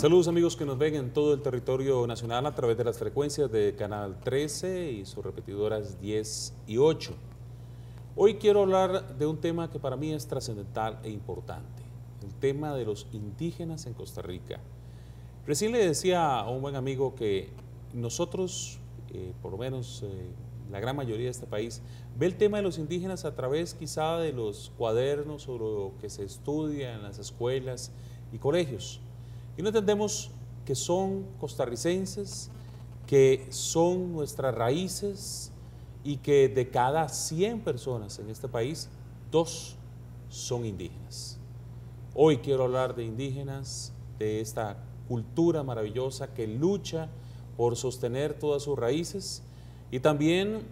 Saludos amigos que nos ven en todo el territorio nacional a través de las frecuencias de Canal 13 y sus repetidoras 10 y 8. Hoy quiero hablar de un tema que para mí es trascendental e importante, el tema de los indígenas en Costa Rica. Recién le decía a un buen amigo que nosotros, por lo menos la gran mayoría de este país, ve el tema de los indígenas a través quizá de los cuadernos o lo que se estudia en las escuelas y colegios. Y no entendemos que son costarricenses, que son nuestras raíces y que de cada 100 personas en este país, 2 son indígenas. Hoy quiero hablar de indígenas, de esta cultura maravillosa que lucha por sostener todas sus raíces y también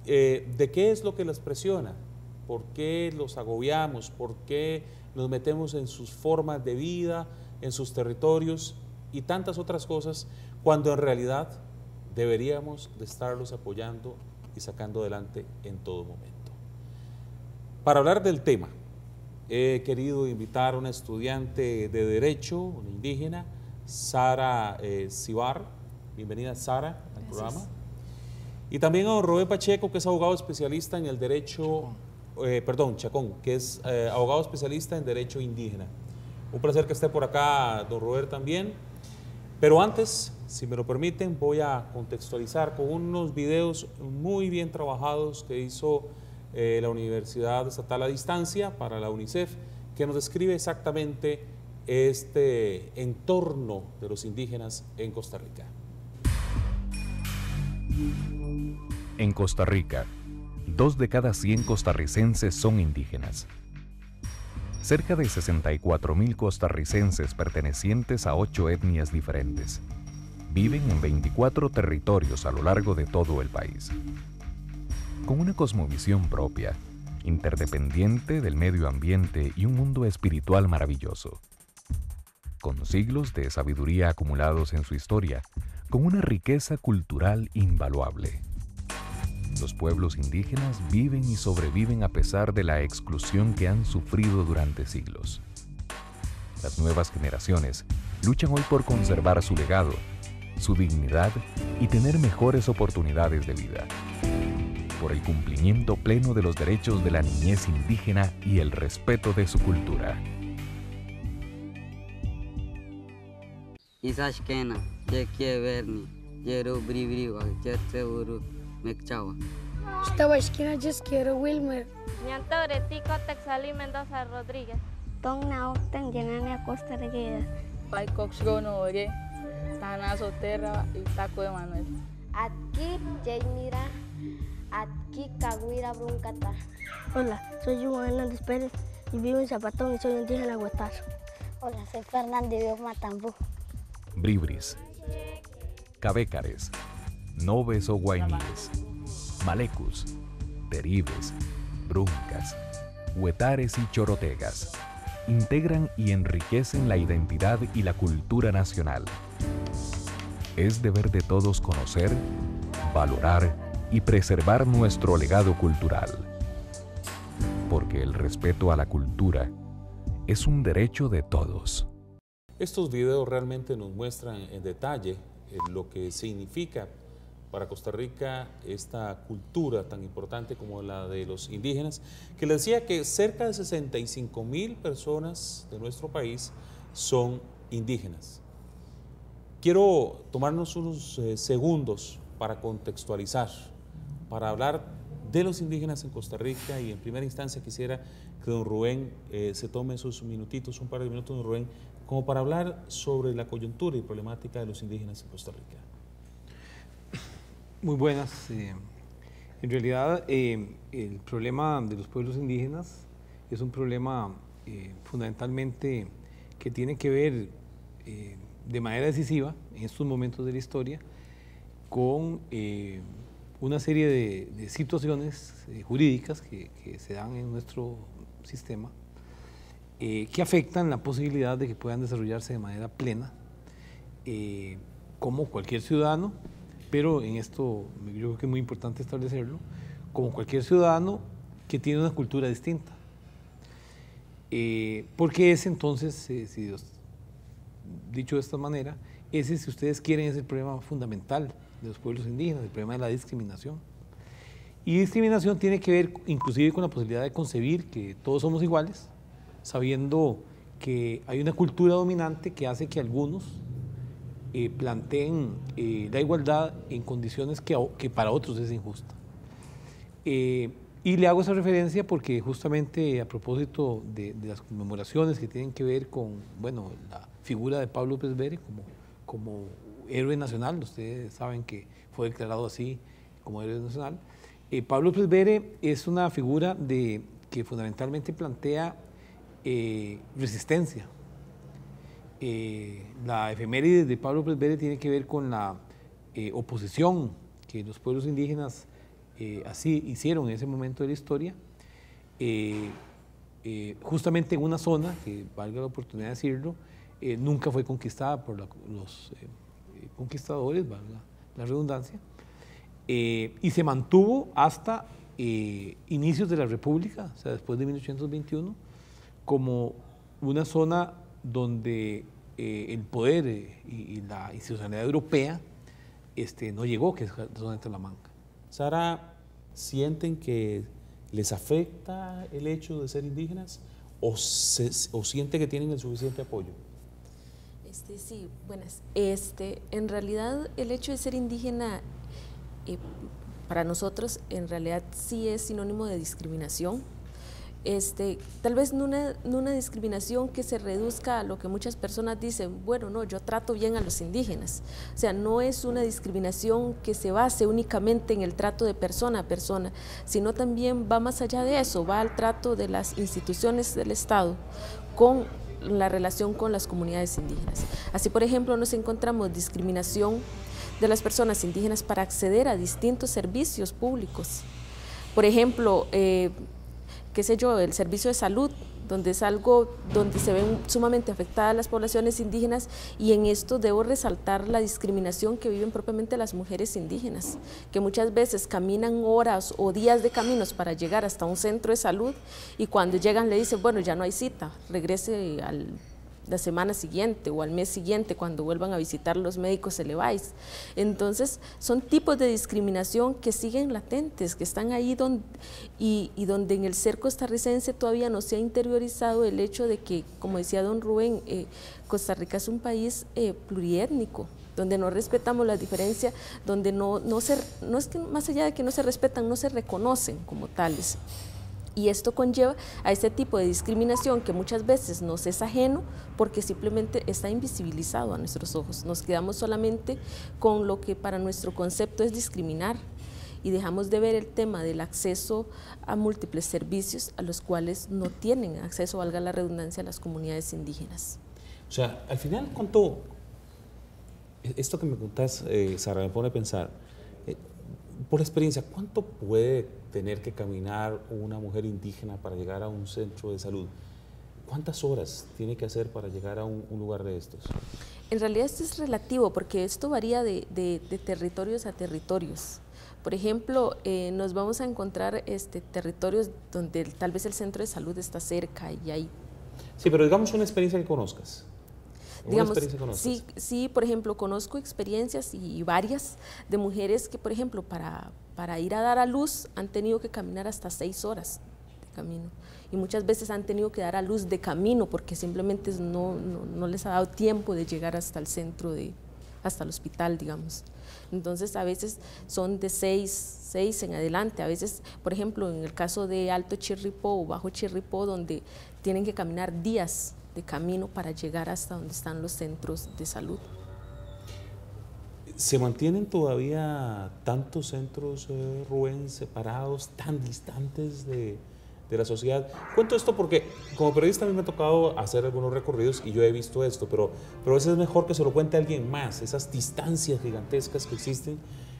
de qué es lo que les presiona, por qué los agobiamos, por qué nos metemos en sus formas de vida, en sus territorios y tantas otras cosas, cuando en realidad deberíamos de estarlos apoyando y sacando adelante en todo momento. Para hablar del tema, he querido invitar a una estudiante de Derecho, una indígena, Sara Cibar. Bienvenida, Sara, al programa. Y también a don Rubén Pacheco, que es abogado especialista en el derecho, Chacón, que es abogado especialista en derecho indígena. Un placer que esté por acá don Robert también, pero antes, si me lo permiten, voy a contextualizar con unos videos muy bien trabajados que hizo la Universidad Estatal a Distancia para la UNICEF, que nos describe exactamente este entorno de los indígenas en Costa Rica. En Costa Rica, 2 de cada 100 costarricenses son indígenas. Cerca de 64.000 costarricenses pertenecientes a 8 etnias diferentes viven en 24 territorios a lo largo de todo el país. Con una cosmovisión propia, interdependiente del medio ambiente y un mundo espiritual maravilloso. Con siglos de sabiduría acumulados en su historia, con una riqueza cultural invaluable. Los pueblos indígenas viven y sobreviven a pesar de la exclusión que han sufrido durante siglos. Las nuevas generaciones luchan hoy por conservar su legado, su dignidad y tener mejores oportunidades de vida. Por el cumplimiento pleno de los derechos de la niñez indígena y el respeto de su cultura. Estaba esquina quiero Wilmer. Ñanta Oretico Texali Mendoza Rodríguez. Tong na oktan janane Costa Rica. Pai Coxgono Oye, Tana Soterra y Taco Emanuel. Aquí Jaimira, aquí Caguira Bruncata. Hola, soy Juan Hernández Pérez y vivo en Zapatón y soy indígena huetazo. Hola, soy Fernando y vivo en Matambú. Bribris, Cabécares, Noves o Guaymíes, Malecus, Teribes, Bruncas, Huetares y Chorotegas integran y enriquecen la identidad y la cultura nacional. Es deber de todos conocer, valorar y preservar nuestro legado cultural, porque el respeto a la cultura es un derecho de todos. Estos videos realmente nos muestran en detalle lo que significa para Costa Rica esta cultura tan importante como la de los indígenas, que les decía que cerca de 65.000 personas de nuestro país son indígenas. Quiero tomarnos unos segundos para contextualizar, para hablar de los indígenas en Costa Rica, y en primera instancia quisiera que don Rubén se tome esos minutitos, un par de minutos, don Rubén, como para hablar sobre la coyuntura y problemática de los indígenas en Costa Rica. Muy buenas. En realidad, el problema de los pueblos indígenas es un problema fundamentalmente que tiene que ver de manera decisiva en estos momentos de la historia con una serie de situaciones jurídicas que se dan en nuestro sistema que afectan la posibilidad de que puedan desarrollarse de manera plena como cualquier ciudadano, pero en esto yo creo que es muy importante establecerlo, como cualquier ciudadano que tiene una cultura distinta. Porque es entonces, si Dios dicho de esta manera, ese, si ustedes quieren, es el problema fundamental de los pueblos indígenas, el problema de la discriminación. Y discriminación tiene que ver inclusive con la posibilidad de concebir que todos somos iguales, sabiendo que hay una cultura dominante que hace que algunos planteen la igualdad en condiciones que para otros es injusta. Y le hago esa referencia porque justamente a propósito de las conmemoraciones que tienen que ver con, bueno, la figura de Pablo López Bere como héroe nacional, ustedes saben que fue declarado así como héroe nacional. Pablo López Bere es una figura que fundamentalmente plantea resistencia. La efeméride de Pablo López Bere tiene que ver con la oposición que los pueblos indígenas así hicieron en ese momento de la historia, justamente en una zona, que valga la oportunidad de decirlo, nunca fue conquistada por los conquistadores, valga la redundancia, y se mantuvo hasta inicios de la República, o sea, después de 1821, como una zona donde el poder y la institucionalidad europea no llegó, que es la zona de Talamanca. Sara, ¿sienten que les afecta el hecho de ser indígenas o sienten que tienen el suficiente apoyo? Sí, buenas. En realidad el hecho de ser indígena para nosotros en realidad sí es sinónimo de discriminación. Tal vez no una discriminación que se reduzca a lo que muchas personas dicen, bueno, no, yo trato bien a los indígenas. O sea, no es una discriminación que se base únicamente en el trato de persona a persona, sino también va más allá de eso, va al trato de las instituciones del Estado con la relación con las comunidades indígenas. Así, por ejemplo, nos encontramos discriminación de las personas indígenas para acceder a distintos servicios públicos. Por ejemplo, qué sé yo, el servicio de salud, donde es algo donde se ven sumamente afectadas las poblaciones indígenas, y en esto debo resaltar la discriminación que viven propiamente las mujeres indígenas, que muchas veces caminan horas o días de caminos para llegar hasta un centro de salud, y cuando llegan le dicen, bueno, ya no hay cita, regrese la semana siguiente o al mes siguiente, cuando vuelvan a visitar los médicos se le vais. Entonces son tipos de discriminación que siguen latentes, que están ahí y donde en el ser costarricense todavía no se ha interiorizado el hecho de que, como decía don Rubén, Costa Rica es un país pluriétnico, donde no respetamos la diferencia, donde no es que más allá de que no se respetan, no se reconocen como tales. Y esto conlleva a ese tipo de discriminación que muchas veces nos es ajeno porque simplemente está invisibilizado a nuestros ojos. Nos quedamos solamente con lo que para nuestro concepto es discriminar y dejamos de ver el tema del acceso a múltiples servicios a los cuales no tienen acceso, valga la redundancia, a las comunidades indígenas. O sea, al final, esto que me contás, Sara, me pone a pensar, por experiencia, ¿cuánto puede tener que caminar una mujer indígena para llegar a un centro de salud? ¿Cuántas horas tiene que hacer para llegar a un lugar de estos? En realidad esto es relativo porque esto varía de territorios a territorios. Por ejemplo, nos vamos a encontrar territorios donde tal vez el centro de salud está cerca y hay... Sí, pero digamos una experiencia que conozcas. Digamos, sí, por ejemplo, conozco experiencias y varias de mujeres que, por ejemplo, para ir a dar a luz han tenido que caminar hasta 6 horas de camino y muchas veces han tenido que dar a luz de camino porque simplemente no les ha dado tiempo de llegar hasta el centro, hasta el hospital, digamos. Entonces, a veces son de 6 en adelante, a veces, por ejemplo, en el caso de Alto Chirripó o Bajo Chirripó, donde tienen que caminar días de camino para llegar hasta donde están los centros de salud. ¿Se mantienen todavía tantos centros, Rubén, separados, tan distantes de la sociedad? Cuento esto porque como periodista a mí me ha tocado hacer algunos recorridos y yo he visto esto, pero a veces es mejor que se lo cuente alguien más, esas distancias gigantescas que existen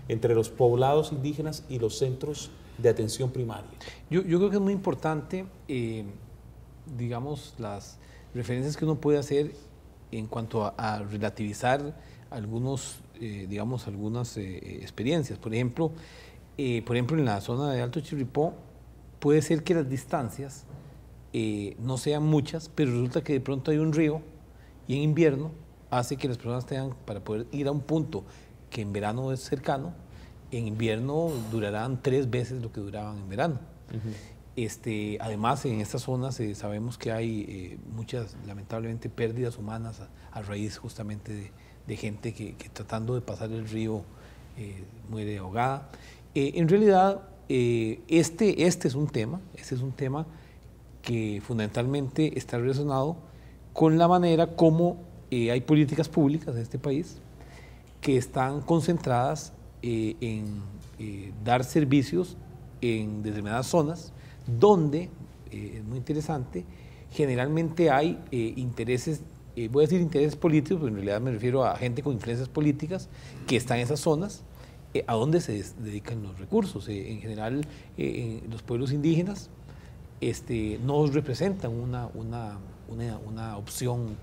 entre los poblados indígenas y los centros de atención primaria. Yo creo que es muy importante, digamos, las referencias que uno puede hacer en cuanto a relativizar algunas experiencias. Por ejemplo, en la zona de Alto Chirripó puede ser que las distancias no sean muchas, pero resulta que de pronto hay un río y en invierno hace que las personas tengan, para poder ir a un punto que en verano es cercano, en invierno durarán 3 veces lo que duraban en verano. Además, en estas zonas sabemos que hay muchas, lamentablemente, pérdidas humanas a raíz justamente de gente que tratando de pasar el río muere ahogada. En realidad, este es un tema que fundamentalmente está relacionado con la manera como hay políticas públicas en este país que están concentradas en dar servicios en determinadas zonas donde, es muy interesante, generalmente hay intereses, voy a decir intereses políticos, pero en realidad me refiero a gente con influencias políticas que está en esas zonas, a donde se dedican los recursos. En general, los pueblos indígenas no representan una opción,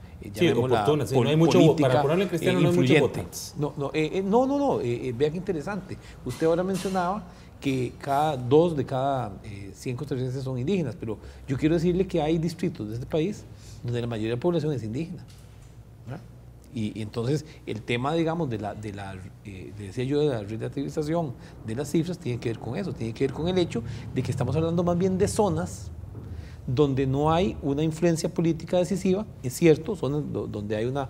oportuna, no hay mucho, política, para ponerle cristiano, no hay mucho votantes. No, vea qué interesante. Usted ahora mencionaba que 2 de cada 100 costarricenses son indígenas, pero yo quiero decirle que hay distritos de este país donde la mayoría de la población es indígena, ¿verdad? Y entonces el tema, digamos, decía yo, de la relativización de las cifras tiene que ver con eso, tiene que ver con el hecho de que estamos hablando más bien de zonas donde no hay una influencia política decisiva, es cierto, zonas donde hay una,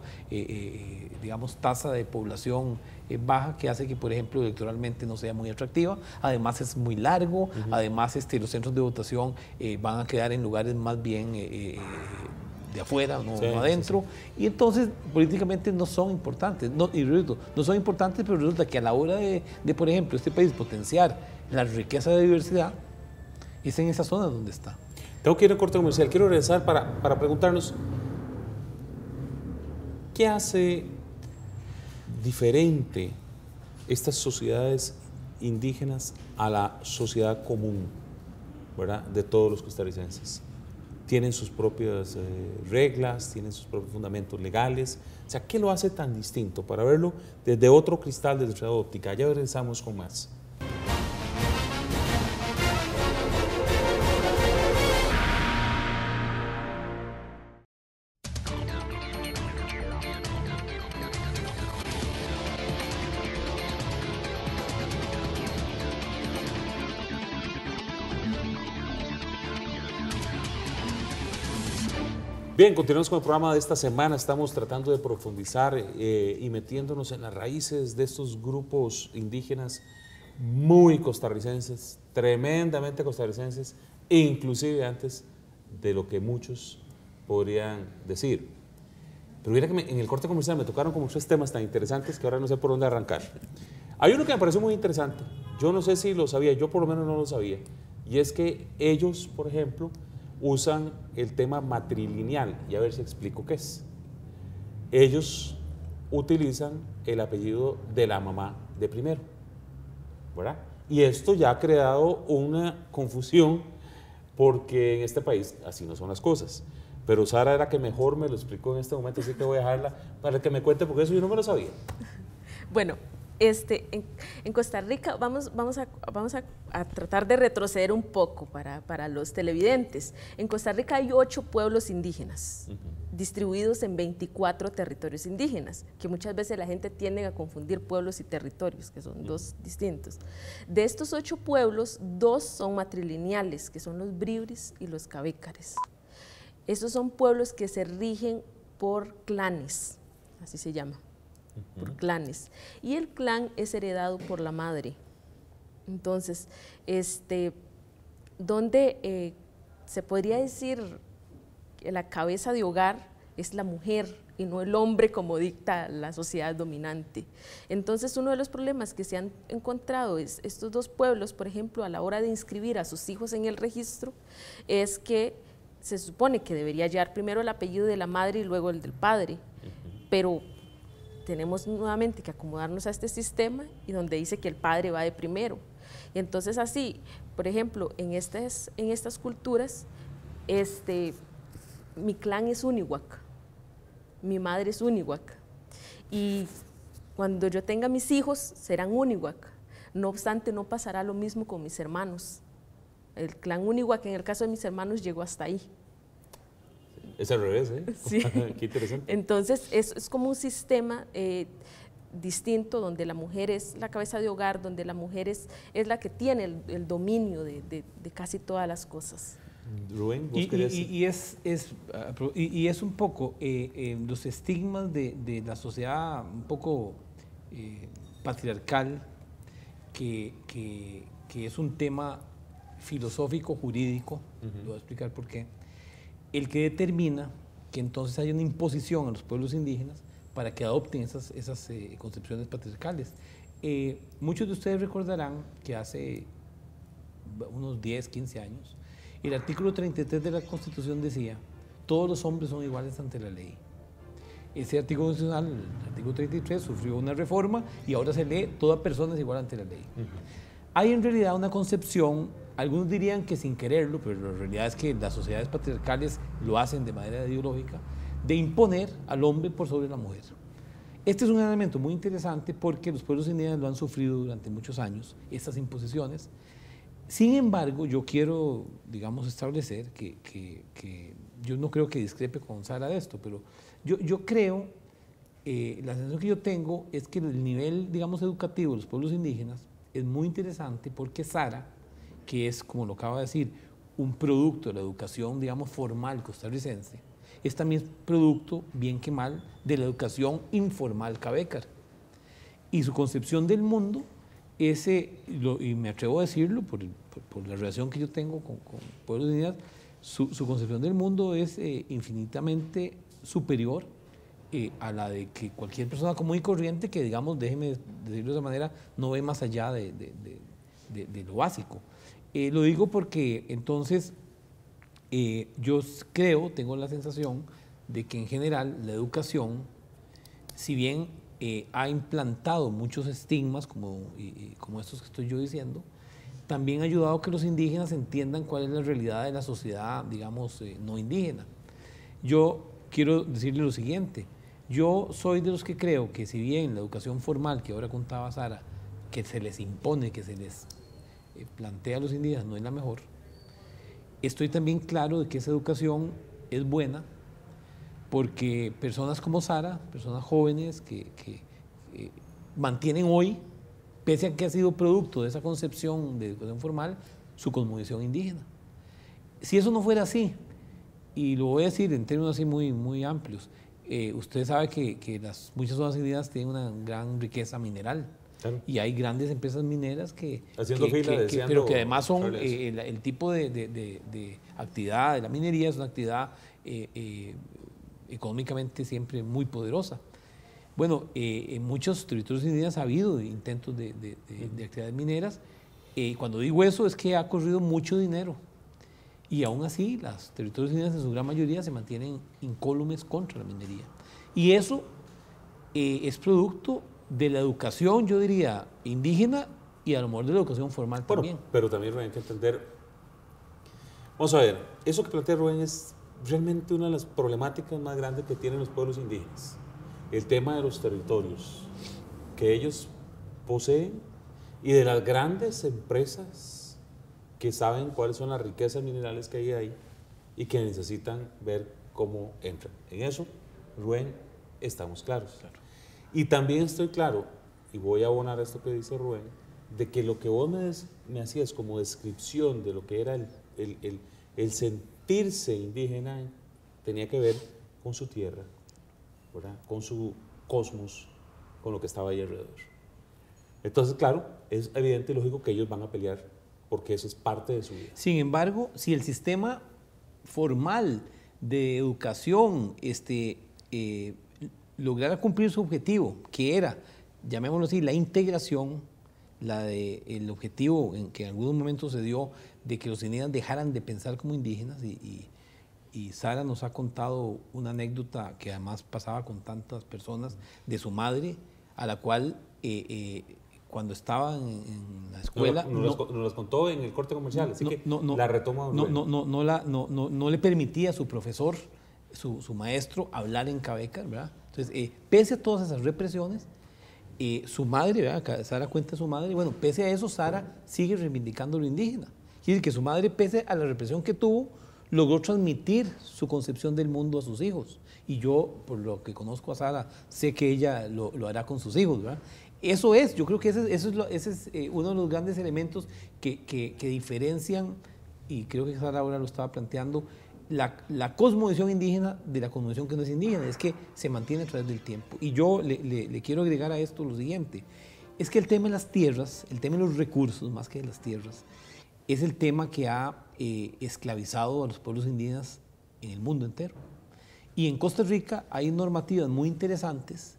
digamos, tasa de población baja que hace que, por ejemplo, electoralmente no sea muy atractiva, además es muy largo, además los centros de votación van a quedar en lugares más bien de afuera, no adentro, y entonces políticamente no son importantes, no son importantes, pero resulta que a la hora de, por ejemplo, este país potenciar la riqueza de diversidad, es en esa zona donde está. Tengo que ir a corte comercial. Quiero regresar para preguntarnos, ¿qué hace diferente estas sociedades indígenas a la sociedad común, ¿verdad?, de todos los costarricenses? Tienen sus propias reglas, tienen sus propios fundamentos legales. O sea, ¿qué lo hace tan distinto? Para verlo desde otro cristal, desde otra óptica. Ya regresamos con más. Bien, continuamos con el programa de esta semana. Estamos tratando de profundizar y metiéndonos en las raíces de estos grupos indígenas muy costarricenses, tremendamente costarricenses, inclusive antes de lo que muchos podrían decir. Pero mira que en el corte comercial me tocaron como 3 temas tan interesantes que ahora no sé por dónde arrancar. Hay uno que me pareció muy interesante, yo no sé si lo sabía, yo por lo menos no lo sabía, y es que ellos, por ejemplo, usan el tema matrilineal, y a ver si explico qué es. Ellos utilizan el apellido de la mamá de primero, ¿verdad? Y esto ya ha creado una confusión porque en este país así no son las cosas. Pero Sara era que mejor me lo explicó en este momento, así que voy a dejarla para que me cuente, porque eso yo no me lo sabía. Bueno, en Costa Rica vamos a tratar de retroceder un poco para los televidentes. En Costa Rica hay 8 pueblos indígenas, distribuidos en 24 territorios indígenas, que muchas veces la gente tiende a confundir pueblos y territorios, que son 2 distintos. De estos 8 pueblos, 2 son matrilineales, que son los bribris y los cabécares. Estos son pueblos que se rigen por clanes, así se llama. Por clanes, y el clan es heredado por la madre. Entonces, donde se podría decir que la cabeza de hogar es la mujer y no el hombre como dicta la sociedad dominante. Entonces, uno de los problemas que se han encontrado es estos 2 pueblos, por ejemplo, a la hora de inscribir a sus hijos en el registro, es que se supone que debería llevar primero el apellido de la madre y luego el del padre, pero tenemos nuevamente que acomodarnos a este sistema y donde dice que el padre va de primero. Y entonces así, por ejemplo, en estas culturas, mi clan es Unihuac, mi madre es Unihuac, y cuando yo tenga mis hijos serán Unihuac. No obstante, no pasará lo mismo con mis hermanos. El clan Unihuac, en el caso de mis hermanos, llegó hasta ahí. Es al revés, ¿eh? Sí. Qué interesante. Entonces, es como un sistema distinto donde la mujer es la cabeza de hogar, donde la mujer es la que tiene el dominio de casi todas las cosas. Rubén, ¿vos querés? Y es un poco los estigmas de la sociedad un poco patriarcal, que es un tema filosófico, jurídico, lo voy a explicar por qué, el que determina que entonces haya una imposición a los pueblos indígenas para que adopten esas concepciones patriarcales. Muchos de ustedes recordarán que hace unos 10, 15 años, el artículo 33 de la Constitución decía: todos los hombres son iguales ante la ley. Ese artículo constitucional, el artículo 33, sufrió una reforma y ahora se lee: toda persona es igual ante la ley. Hay en realidad una concepción, algunos dirían que sin quererlo, pero la realidad es que las sociedades patriarcales lo hacen de manera ideológica, de imponer al hombre por sobre la mujer. Este es un elemento muy interesante porque los pueblos indígenas lo han sufrido durante muchos años, estas imposiciones. Sin embargo, yo quiero, digamos, establecer que yo no creo que discrepe con Sara de esto, pero yo creo, la sensación que yo tengo es que el nivel, digamos, educativo de los pueblos indígenas es muy interesante porque Sara, que es, como lo acaba de decir, un producto de la educación, digamos, formal costarricense, es también producto, bien que mal, de la educación informal cabecar. Y su concepción del mundo, y me atrevo a decirlo por la relación que yo tengo con pueblos indígenas, su concepción del mundo es infinitamente superior a la de que cualquier persona común y corriente que, digamos, déjeme decirlo de esa manera, no ve más allá de lo básico. Lo digo porque entonces yo creo, tengo la sensación de que en general la educación, si bien ha implantado muchos estigmas como estos que estoy yo diciendo, también ha ayudado a que los indígenas entiendan cuál es la realidad de la sociedad, digamos, no indígena. Yo quiero decirle lo siguiente: yo soy de los que creo que si bien la educación formal que ahora contaba Sara, que se les impone, que se les plantea a los indígenas, no es la mejor, estoy también claro de que esa educación es buena porque personas como Sara, personas jóvenes que mantienen hoy, pese a que ha sido producto de esa concepción de educación formal, su cosmovisión indígena. Si eso no fuera así, y lo voy a decir en términos así muy, muy amplios, usted sabe que muchas zonas indígenas tienen una gran riqueza mineral. Claro. Y hay grandes empresas mineras pero que además son el tipo de actividad de la minería es una actividad económicamente siempre muy poderosa. Bueno, en muchos territorios indígenas ha habido intentos de actividades mineras. Cuando digo eso es que ha corrido mucho dinero y aún así los territorios indígenas en su gran mayoría se mantienen incólumes contra la minería. Y eso es producto de la educación, yo diría, indígena y a lo mejor de la educación formal también. Pero también hay que entender, vamos a ver, eso que plantea Rubén es realmente una de las problemáticas más grandes que tienen los pueblos indígenas. El tema de los territorios que ellos poseen y de las grandes empresas que saben cuáles son las riquezas minerales que hay ahí y que necesitan ver cómo entran. En eso, Rubén, estamos claros. Claro. Y también estoy claro, y voy a abonar esto que dice Rubén, de que lo que vos me hacías como descripción de lo que era el sentirse indígena tenía que ver con su tierra, ¿verdad? Con su cosmos, con lo que estaba ahí alrededor. Entonces, claro, es evidente y lógico que ellos van a pelear porque eso es parte de su vida. Sin embargo, si el sistema formal de educación lograra cumplir su objetivo, que era, llamémoslo así, la integración, el objetivo en que en algunos momentos se dio de que los indígenas dejaran de pensar como indígenas, y Sara nos ha contado una anécdota que además pasaba con tantas personas de su madre, a la cual cuando estaba en la escuela... Nos las contó en el corte comercial, así que la retoma. No le permitía a su profesor, su maestro, hablar en cabecar, ¿verdad? Entonces, pese a todas esas represiones, su madre, ¿verdad? Sara cuenta a su madre, bueno, pese a eso, Sara sigue reivindicando lo indígena. Quiere decir que su madre, pese a la represión que tuvo, logró transmitir su concepción del mundo a sus hijos. Y yo, por lo que conozco a Sara, sé que ella lo hará con sus hijos, ¿verdad? Eso es, yo creo que ese es uno de los grandes elementos que diferencian, y creo que Sara ahora lo estaba planteando, la cosmovisión indígena de la cosmovisión que no es indígena, es que se mantiene a través del tiempo. Y yo le quiero agregar a esto lo siguiente, es que el tema de las tierras, el tema de los recursos, más que de las tierras, es el tema que ha esclavizado a los pueblos indígenas en el mundo entero. Y en Costa Rica hay normativas muy interesantes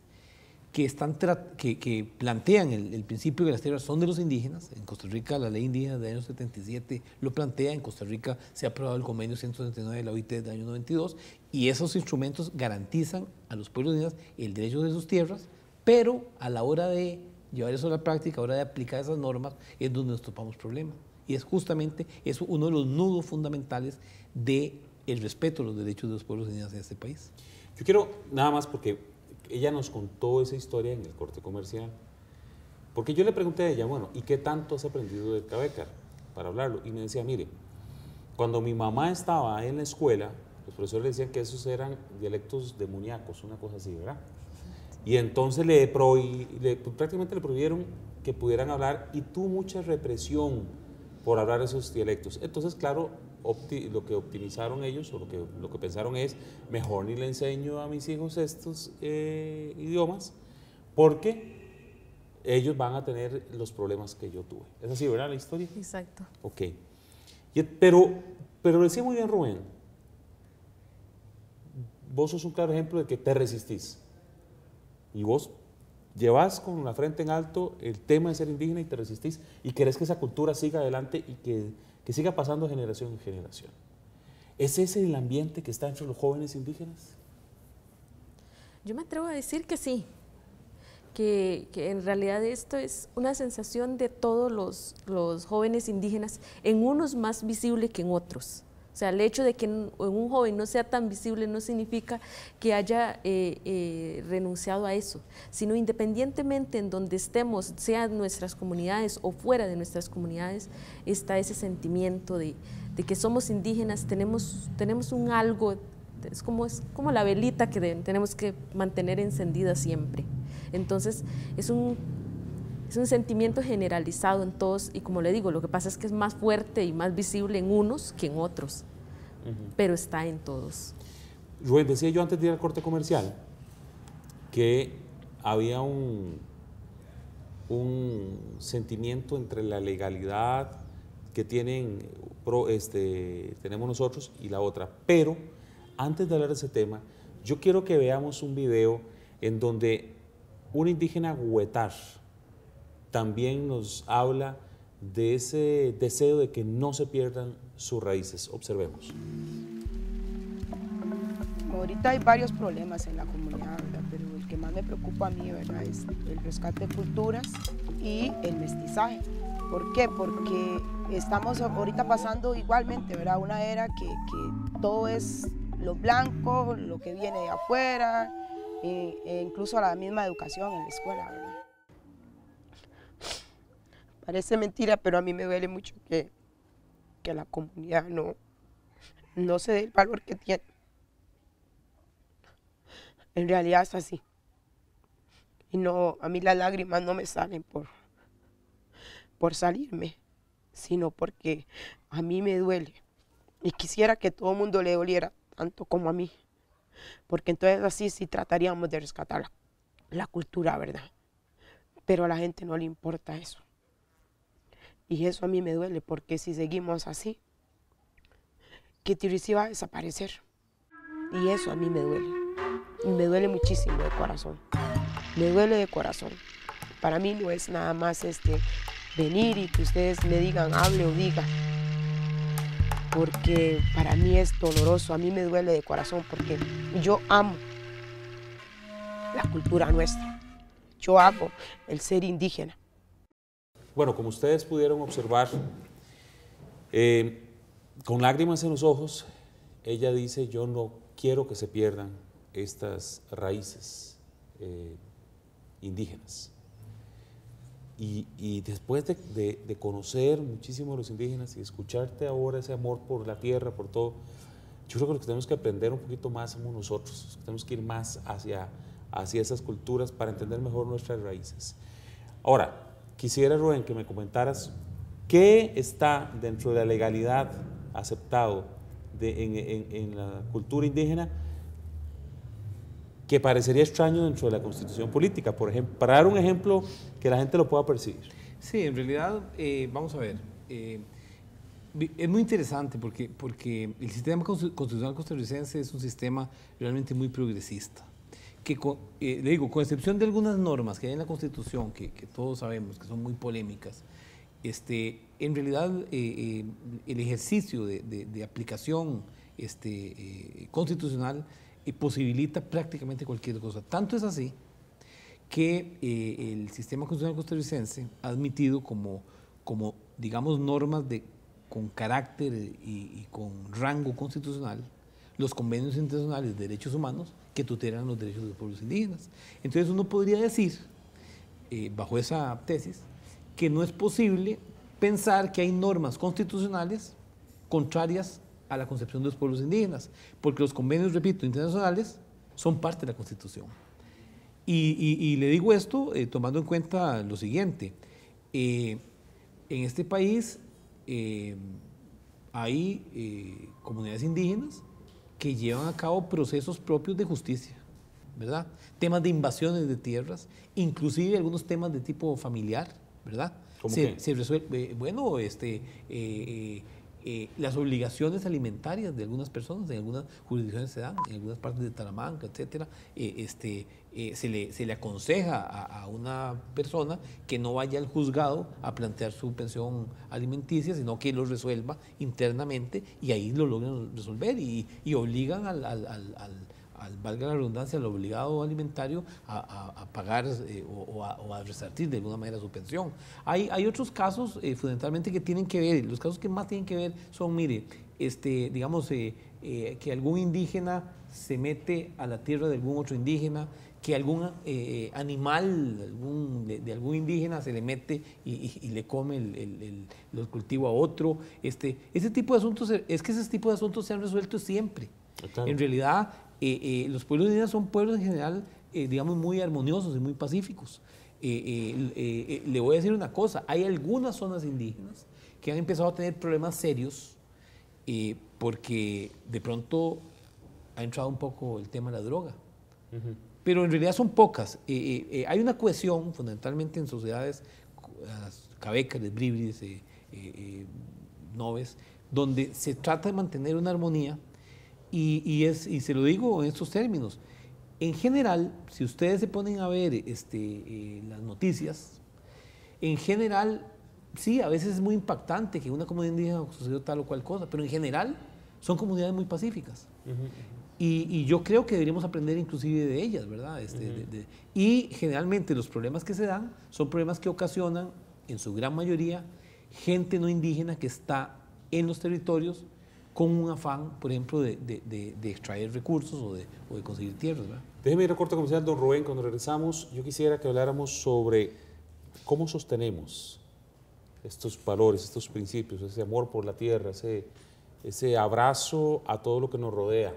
que plantean el principio de que las tierras son de los indígenas. En Costa Rica la ley indígena del año 77 lo plantea, en Costa Rica se ha aprobado el convenio 179 de la OIT del año 92, y esos instrumentos garantizan a los pueblos indígenas el derecho de sus tierras, pero a la hora de llevar eso a la práctica, a la hora de aplicar esas normas, es donde nos topamos problemas. Y es justamente eso uno de los nudos fundamentales del respeto a los derechos de los pueblos indígenas en este país. Yo quiero, nada más porque ella nos contó esa historia en el corte comercial, porque yo le pregunté a ella, bueno, ¿y qué tanto has aprendido del Cavécar para hablarlo? Y me decía, mire, cuando mi mamá estaba en la escuela, los profesores le decían que esos eran dialectos demoníacos, una cosa así, ¿verdad? Y entonces prácticamente le prohibieron que pudieran hablar, y tuvo mucha represión por hablar esos dialectos. Entonces, claro, lo que optimizaron ellos, o lo que pensaron es, mejor ni le enseño a mis hijos estos idiomas, porque ellos van a tener los problemas que yo tuve. ¿Es así, verdad, la historia? Exacto. Ok. Pero decía muy bien Rubén, vos sos un claro ejemplo de que te resistís. Y vos llevas con la frente en alto el tema de ser indígena y te resistís, y querés que esa cultura siga adelante y que siga pasando de generación en generación. ¿Es ese el ambiente que está entre los jóvenes indígenas? Yo me atrevo a decir que sí, que en realidad esto es una sensación de todos los jóvenes indígenas, en unos más visible que en otros. O sea, el hecho de que un joven no sea tan visible no significa que haya renunciado a eso, sino independientemente en donde estemos, sean nuestras comunidades o fuera de nuestras comunidades, está ese sentimiento de que somos indígenas, tenemos un algo, es como la velita que tenemos que mantener encendida siempre. Entonces, es un sentimiento generalizado en todos, y como le digo, lo que pasa es que es más fuerte y más visible en unos que en otros, pero está en todos. Rubén, decía yo antes de ir al corte comercial que había un sentimiento entre la legalidad que tenemos nosotros y la otra, pero antes de hablar de ese tema, yo quiero que veamos un video en donde un indígena huetar también nos habla de ese deseo de que no se pierdan sus raíces. Observemos. Ahorita hay varios problemas en la comunidad, ¿verdad? Pero el que más me preocupa a mí, ¿verdad?, es el rescate de culturas y el mestizaje. ¿Por qué? Porque estamos ahorita pasando igualmente, ¿verdad?, una era que todo es lo blanco, lo que viene de afuera, e incluso la misma educación en la escuela, ¿verdad? Parece mentira, pero a mí me duele mucho que la comunidad no se dé el valor que tiene. En realidad es así. Y no, a mí las lágrimas no me salen por salirme, sino porque a mí me duele. Y quisiera que todo el mundo le doliera tanto como a mí. Porque entonces así sí trataríamos de rescatar la cultura, ¿verdad? Pero a la gente no le importa eso. Y eso a mí me duele, porque si seguimos así, que Tirisí va a desaparecer. Y eso a mí me duele. Y me duele muchísimo de corazón. Me duele de corazón. Para mí no es nada más venir y que ustedes me digan, hable o diga. Porque para mí es doloroso, a mí me duele de corazón, porque yo amo la cultura nuestra. Yo amo el ser indígena. Bueno, como ustedes pudieron observar, con lágrimas en los ojos, ella dice, yo no quiero que se pierdan estas raíces indígenas. Y después de conocer muchísimo a los indígenas y escucharte ahora ese amor por la tierra, por todo, yo creo que lo que tenemos que aprender un poquito más somos nosotros. Tenemos que ir más hacia esas culturas para entender mejor nuestras raíces. Ahora, quisiera, Rubén, que me comentaras qué está dentro de la legalidad aceptado en la cultura indígena que parecería extraño dentro de la constitución política, por ejemplo, para dar un ejemplo que la gente lo pueda percibir. Sí, en realidad, vamos a ver, es muy interesante porque el sistema constitucional costarricense es un sistema realmente muy progresista, que le digo, con excepción de algunas normas que hay en la Constitución, que todos sabemos que son muy polémicas, en realidad el ejercicio de aplicación constitucional posibilita prácticamente cualquier cosa. Tanto es así que el sistema constitucional costarricense ha admitido como digamos, normas con carácter y con rango constitucional los convenios internacionales de derechos humanos que tutelan los derechos de los pueblos indígenas. Entonces uno podría decir, bajo esa tesis, que no es posible pensar que hay normas constitucionales contrarias a la concepción de los pueblos indígenas, porque los convenios, repito, internacionales son parte de la Constitución. Y le digo esto tomando en cuenta lo siguiente, en este país hay comunidades indígenas que llevan a cabo procesos propios de justicia, ¿verdad? Temas de invasiones de tierras, inclusive algunos temas de tipo familiar, ¿verdad? ¿Cómo qué? Se resuelve, bueno, las obligaciones alimentarias de algunas personas, en algunas jurisdicciones se dan, en algunas partes de Talamanca, etcétera, se le aconseja a una persona que no vaya al juzgado a plantear su pensión alimenticia, sino que lo resuelva internamente y ahí lo logran resolver y obligan valga la redundancia, al obligado alimentario a pagar o a resarcir de alguna manera su pensión. Hay otros casos fundamentalmente que tienen que ver, los casos que más tienen que ver son, mire, digamos, que algún indígena se mete a la tierra de algún otro indígena, que algún animal de algún indígena se le mete y le come el cultivo a otro. Ese tipo de asuntos, es que ese tipo de asuntos se han resuelto siempre. Claro. En realidad, los pueblos indígenas son pueblos en general, digamos, muy armoniosos y muy pacíficos. Le voy a decir una cosa, hay algunas zonas indígenas que han empezado a tener problemas serios porque de pronto ha entrado un poco el tema de la droga. Uh-huh. Pero en realidad son pocas. Hay una cohesión fundamentalmente en sociedades, cabecas, bríbrides, noves, donde se trata de mantener una armonía. Y se lo digo en estos términos, en general, si ustedes se ponen a ver las noticias, en general, sí, a veces es muy impactante que una comunidad indígena sucedió tal o cual cosa, pero en general son comunidades muy pacíficas. Uh-huh. Y yo creo que deberíamos aprender inclusive de ellas, ¿verdad? Y generalmente los problemas que se dan son problemas que ocasionan, en su gran mayoría, gente no indígena que está en los territorios con un afán, por ejemplo, de extraer recursos o de conseguir tierras, ¿verdad? Déjeme ir a corte comercial, don Rubén. Cuando regresamos, yo quisiera que habláramos sobre cómo sostenemos estos valores, estos principios, ese amor por la tierra, ese abrazo a todo lo que nos rodea.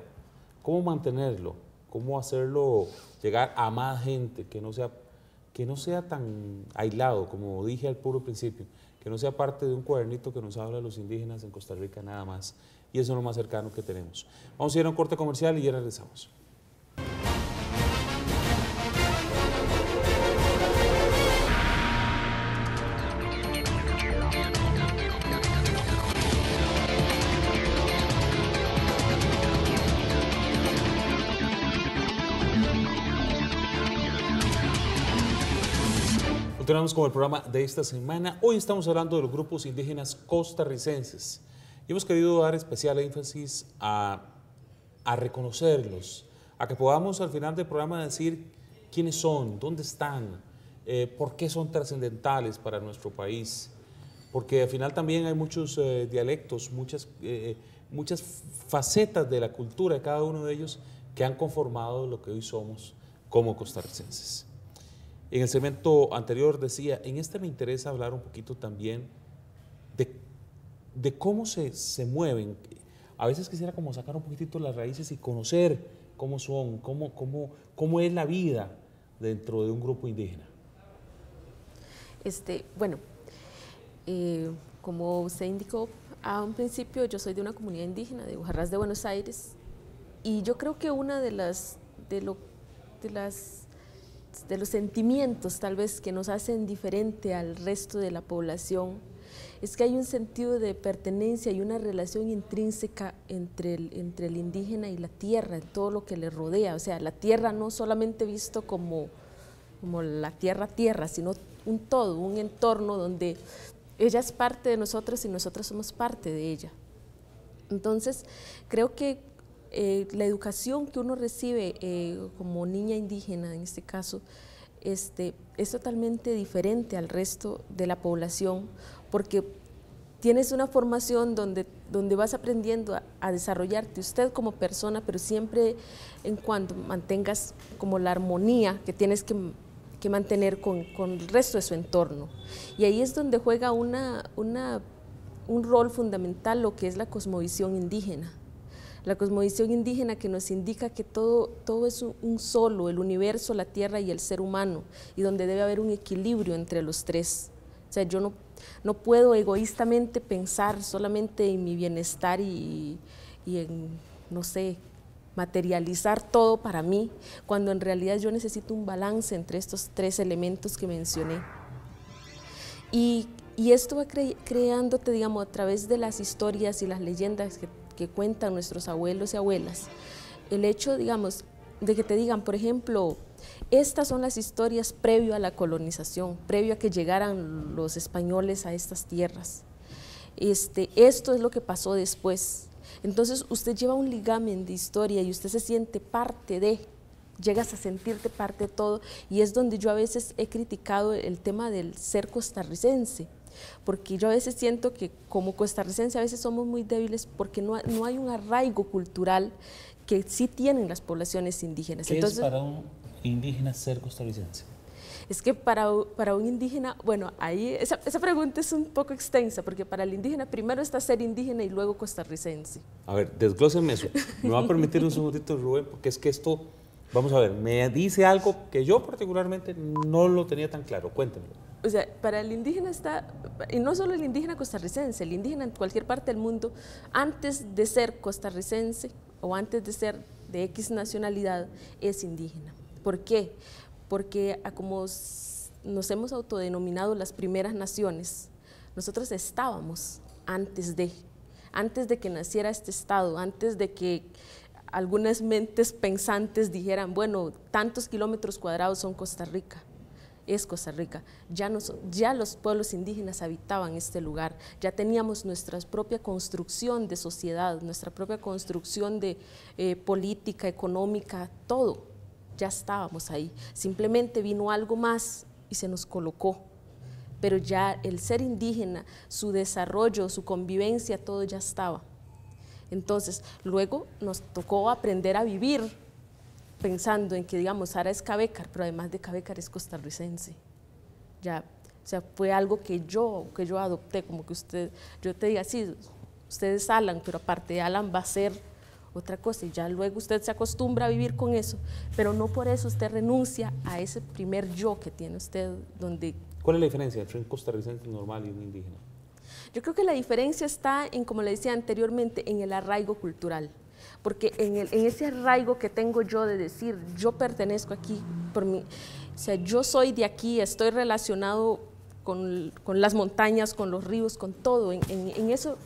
¿Cómo mantenerlo? ¿Cómo hacerlo llegar a más gente, que no sea tan aislado, como dije al puro principio, que no sea parte de un cuadernito que nos habla de los indígenas en Costa Rica nada más? Y eso es lo más cercano que tenemos. Vamos a ir a un corte comercial y ya regresamos. Continuamos con el programa de esta semana. Hoy estamos hablando de los grupos indígenas costarricenses y hemos querido dar especial énfasis a reconocerlos, a que podamos al final del programa decir quiénes son, dónde están, por qué son trascendentales para nuestro país, porque al final también hay muchos dialectos, muchas facetas de la cultura de cada uno de ellos que han conformado lo que hoy somos como costarricenses. En el segmento anterior decía, en este me interesa hablar un poquito también de cómo se mueven. A veces quisiera como sacar un poquitito las raíces y conocer cómo son, cómo es la vida dentro de un grupo indígena. Bueno, como usted indicó a un principio, yo soy de una comunidad indígena de Ujarrás de Buenos Aires, y yo creo que una de los sentimientos tal vez que nos hacen diferente al resto de la población es que hay un sentido de pertenencia y una relación intrínseca entre el indígena y la tierra, en todo lo que le rodea. O sea, la tierra no solamente visto como la tierra, sino un todo, un entorno donde ella es parte de nosotros y nosotros somos parte de ella. Entonces, creo que la educación que uno recibe como niña indígena, en este caso, es totalmente diferente al resto de la población, porque tienes una formación donde vas aprendiendo a desarrollarte usted como persona, pero siempre en cuando mantengas como la armonía que tienes que mantener con el resto de su entorno. Y ahí es donde juega un rol fundamental lo que es la cosmovisión indígena. La cosmovisión indígena que nos indica que todo es un solo, el universo, la tierra y el ser humano, y donde debe haber un equilibrio entre los tres. O sea, yo no puedo egoístamente pensar solamente en mi bienestar y en, no sé, materializar todo para mí, cuando en realidad yo necesito un balance entre estos tres elementos que mencioné. Y esto va creándote, digamos, a través de las historias y las leyendas que cuentan nuestros abuelos y abuelas, el hecho, digamos, de que te digan, por ejemplo, estas son las historias previo a la colonización, previo a que llegaran los españoles a estas tierras. Esto es lo que pasó después. Entonces usted lleva un ligamen de historia y usted se siente parte de, llegas a sentirte parte de todo, y es donde yo a veces he criticado el tema del ser costarricense, porque yo a veces siento que como costarricense a veces somos muy débiles porque no hay un arraigo cultural que sí tienen las poblaciones indígenas. ¿Qué es para un indígena ser costarricense? Es que para un indígena, bueno, ahí esa pregunta es un poco extensa, porque para el indígena primero está ser indígena y luego costarricense. A ver, desglósenme eso. Me va a permitir un segundito, Rubén, porque es que esto, vamos a ver, me dice algo que yo particularmente no lo tenía tan claro. Cuéntenme. O sea, para el indígena está, y no solo el indígena costarricense, el indígena en cualquier parte del mundo, antes de ser costarricense o antes de ser de X nacionalidad, es indígena. ¿Por qué? Porque como nos hemos autodenominado las primeras naciones, nosotros estábamos antes de que naciera este Estado, antes de que algunas mentes pensantes dijeran, bueno, tantos kilómetros cuadrados son Costa Rica. Es Costa Rica, ya los pueblos indígenas habitaban este lugar, ya teníamos nuestra propia construcción de sociedad, nuestra propia construcción de política, económica, todo, ya estábamos ahí, simplemente vino algo más y se nos colocó, pero ya el ser indígena, su desarrollo, su convivencia, todo ya estaba. Entonces, luego nos tocó aprender a vivir pensando en que, digamos, Sara es Cabécar, pero además de Cabécar es costarricense. Ya, o sea, fue algo que yo adopté, como que yo te diga, sí, usted es Alan, pero aparte de Alan va a ser otra cosa, y ya luego usted se acostumbra a vivir con eso, pero no por eso usted renuncia a ese primer yo que tiene usted, donde... ¿Cuál es la diferencia entre un costarricense normal y un indígena? Yo creo que la diferencia está en, como le decía anteriormente, en el arraigo cultural. Porque en ese arraigo que tengo yo de decir, yo pertenezco aquí, o sea, yo soy de aquí, estoy relacionado con las montañas, con los ríos, con todo, en eso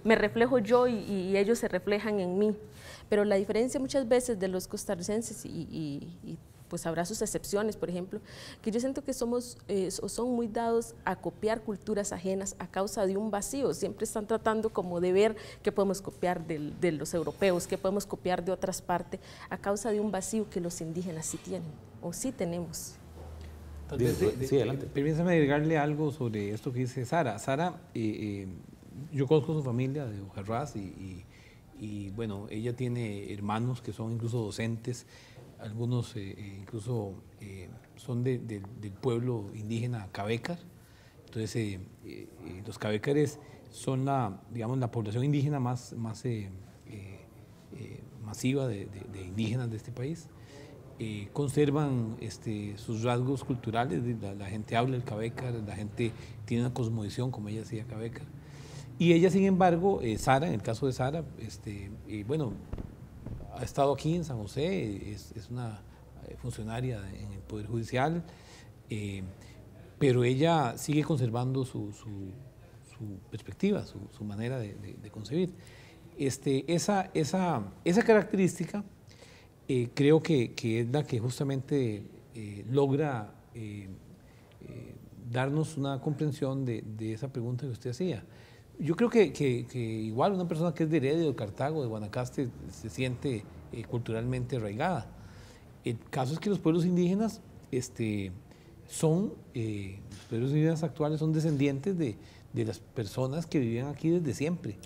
me reflejo yo y ellos se reflejan en mí. Pero la diferencia muchas veces de los costarricenses, y pues habrá sus excepciones, por ejemplo, que yo siento que somos o son muy dados a copiar culturas ajenas a causa de un vacío. Siempre están tratando como de ver qué podemos copiar de los europeos, qué podemos copiar de otras partes, a causa de un vacío que los indígenas sí tienen, o sí tenemos. Sí, adelante. Permítame agregarle algo sobre esto que dice Sara. Sara, yo conozco su familia de Ujarrás y bueno, ella tiene hermanos que son incluso docentes. algunos incluso son del pueblo indígena Cabécar. Entonces, los cabécares son digamos, la población indígena más masiva de indígenas de este país. Conservan sus rasgos culturales, la gente habla el cabécar, la gente tiene una cosmovisión, como ella decía, cabécar. Y ella, sin embargo, Sara, en el caso de Sara, bueno, ha estado aquí en San José, es una funcionaria en el Poder Judicial, pero ella sigue conservando su perspectiva, su manera de concebir. Esa característica creo que es la que justamente logra darnos una comprensión de esa pregunta que usted hacía. Yo creo que igual una persona que es de Heredia, de Cartago, de Guanacaste, se siente culturalmente arraigada. El caso es que los pueblos indígenas los pueblos indígenas actuales son descendientes de las personas que vivían aquí desde siempre.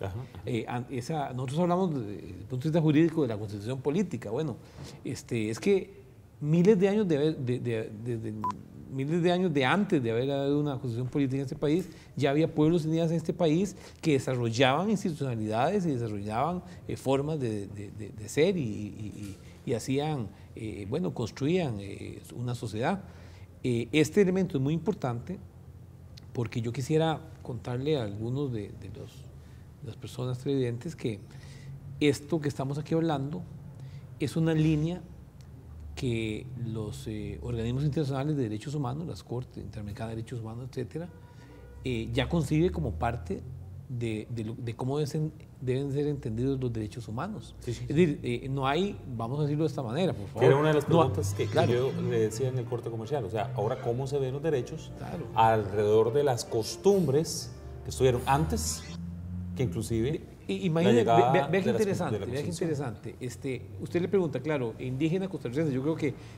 Nosotros hablamos desde el punto de vista jurídico de la constitución política. Bueno, es que miles de años de antes de haber habido una constitución política en este país, ya había pueblos indígenas en este país que desarrollaban institucionalidades y desarrollaban formas de ser y hacían, bueno, construían una sociedad. Este elemento es muy importante porque yo quisiera contarle a algunos de las personas televidentes que esto que estamos aquí hablando es una línea que los organismos internacionales de derechos humanos, las Cortes Interamericana de Derechos Humanos, etcétera, ya concibe como parte de cómo deben ser entendidos los derechos humanos. Sí. Es decir, no hay, vamos a decirlo de esta manera, por favor. Que era una de las preguntas claro, que yo le decía en el corte comercial. O sea, ahora, ¿cómo se ven los derechos alrededor de las costumbres que estuvieron antes, que inclusive imagínate, vea qué interesante, usted le pregunta, claro, indígena costarricense, yo creo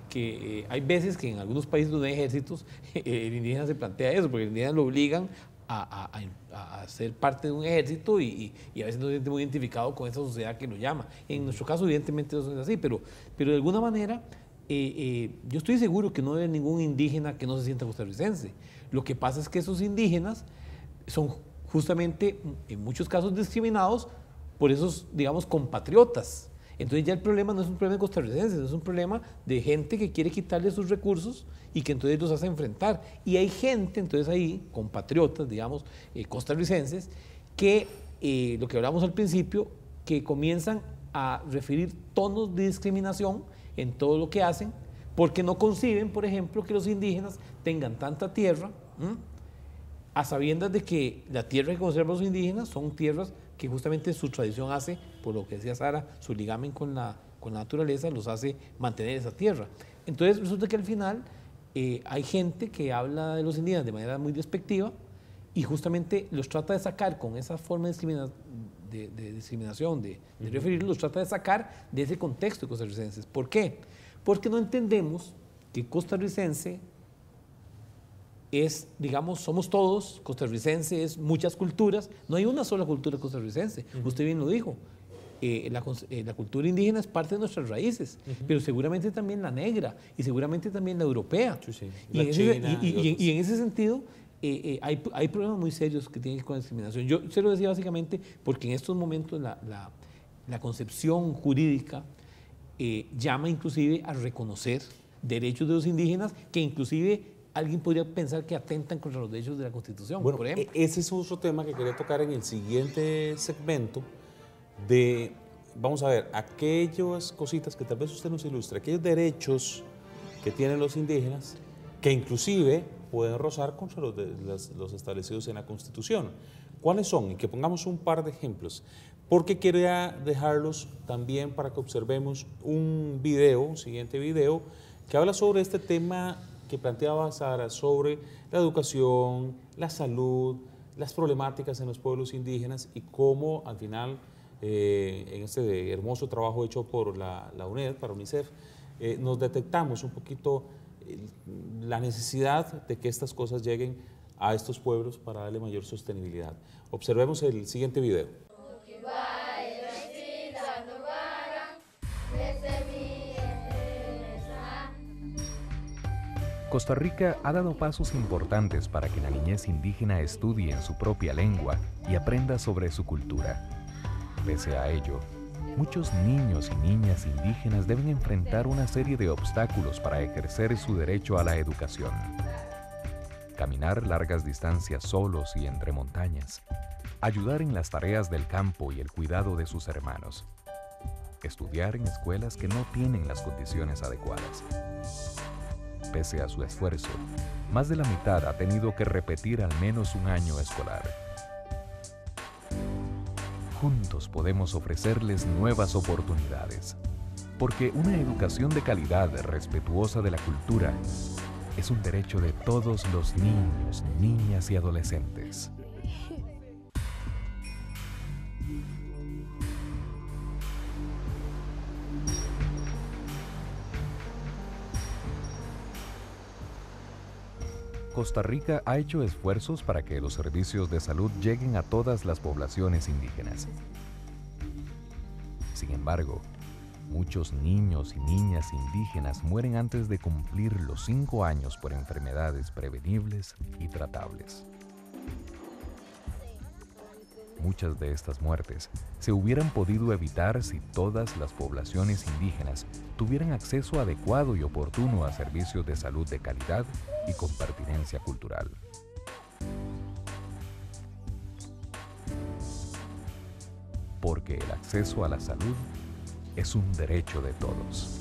que hay veces que en algunos países donde hay ejércitos, el indígena se plantea eso, porque el indígena lo obligan a ser parte de un ejército y a veces no se siente muy identificado con esa sociedad que lo llama. En nuestro caso, evidentemente, eso es así, pero de alguna manera, yo estoy seguro que no hay ningún indígena que no se sienta costarricense. Lo que pasa es que esos indígenas son justamente, en muchos casos, discriminados por esos, digamos, compatriotas. Entonces ya el problema no es un problema de costarricenses, es un problema de gente que quiere quitarle sus recursos y que entonces los hace enfrentar. Y hay gente, entonces ahí, compatriotas, digamos, costarricenses, que, lo que hablamos al principio, que comienzan a referir tonos de discriminación en todo lo que hacen, porque no conciben, por ejemplo, que los indígenas tengan tanta tierra, a sabiendas de que la tierra que conservan los indígenas son tierras que justamente su tradición hace, por lo que decía Sara, su ligamen con la naturaleza los hace mantener esa tierra. Entonces resulta que al final hay gente que habla de los indígenas de manera muy despectiva y justamente los trata de sacar con esa forma de discriminación, de referirlos, los trata de sacar de ese contexto de costarricenses. ¿Por qué? Porque no entendemos que costarricense es, digamos, somos todos, costarricenses, muchas culturas, no hay una sola cultura costarricense, usted bien lo dijo, la cultura indígena es parte de nuestras raíces, pero seguramente también la negra y seguramente también la europea. Y en ese sentido hay problemas muy serios que tienen que ver con la discriminación. Yo se lo decía básicamente porque en estos momentos la concepción jurídica llama inclusive a reconocer derechos de los indígenas que inclusive alguien podría pensar que atentan contra los derechos de la Constitución, bueno, por ejemplo. Ese es otro tema que quería tocar en el siguiente segmento vamos a ver, aquellas cositas que tal vez usted nos ilustre, aquellos derechos que tienen los indígenas que inclusive pueden rozar contra los establecidos en la Constitución. ¿Cuáles son? Y que pongamos un par de ejemplos. Porque quería dejarlos también para que observemos un siguiente video, que habla sobre este tema que planteaba Sara sobre la educación, la salud, las problemáticas en los pueblos indígenas y cómo al final, en este hermoso trabajo hecho por la UNED, para UNICEF, nos detectamos un poquito la necesidad de que estas cosas lleguen a estos pueblos para darle mayor sostenibilidad. Observemos el siguiente video. Costa Rica ha dado pasos importantes para que la niñez indígena estudie en su propia lengua y aprenda sobre su cultura. Pese a ello, muchos niños y niñas indígenas deben enfrentar una serie de obstáculos para ejercer su derecho a la educación. Caminar largas distancias solos y entre montañas, ayudar en las tareas del campo y el cuidado de sus hermanos, estudiar en escuelas que no tienen las condiciones adecuadas. Pese a su esfuerzo, más de la mitad ha tenido que repetir al menos un año escolar. Juntos podemos ofrecerles nuevas oportunidades, porque una educación de calidad respetuosa de la cultura es un derecho de todos los niños, niñas y adolescentes. Costa Rica ha hecho esfuerzos para que los servicios de salud lleguen a todas las poblaciones indígenas. Sin embargo, muchos niños y niñas indígenas mueren antes de cumplir los 5 años por enfermedades prevenibles y tratables. Muchas de estas muertes se hubieran podido evitar si todas las poblaciones indígenas tuvieran acceso adecuado y oportuno a servicios de salud de calidad y con pertinencia cultural. Porque el acceso a la salud es un derecho de todos.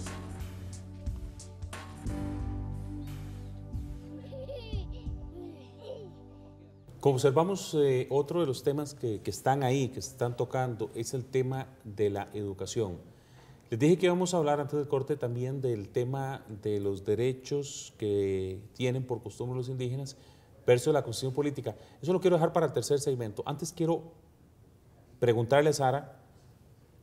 Como observamos, otro de los temas que están ahí, que se están tocando, es el tema de la educación. Les dije que íbamos a hablar antes del corte también del tema de los derechos que tienen por costumbre los indígenas versus la constitución política. Eso lo quiero dejar para el tercer segmento. Antes quiero preguntarle a Sara,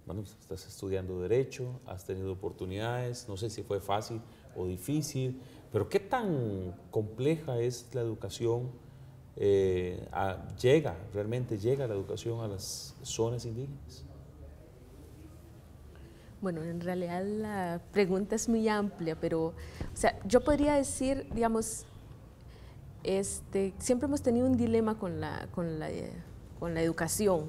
bueno, estás estudiando Derecho, has tenido oportunidades, no sé si fue fácil o difícil, pero ¿qué tan compleja es la educación? ¿Realmente llega la educación a las zonas indígenas? Bueno, en realidad la pregunta es muy amplia, pero o sea, yo podría decir, digamos, siempre hemos tenido un dilema con la educación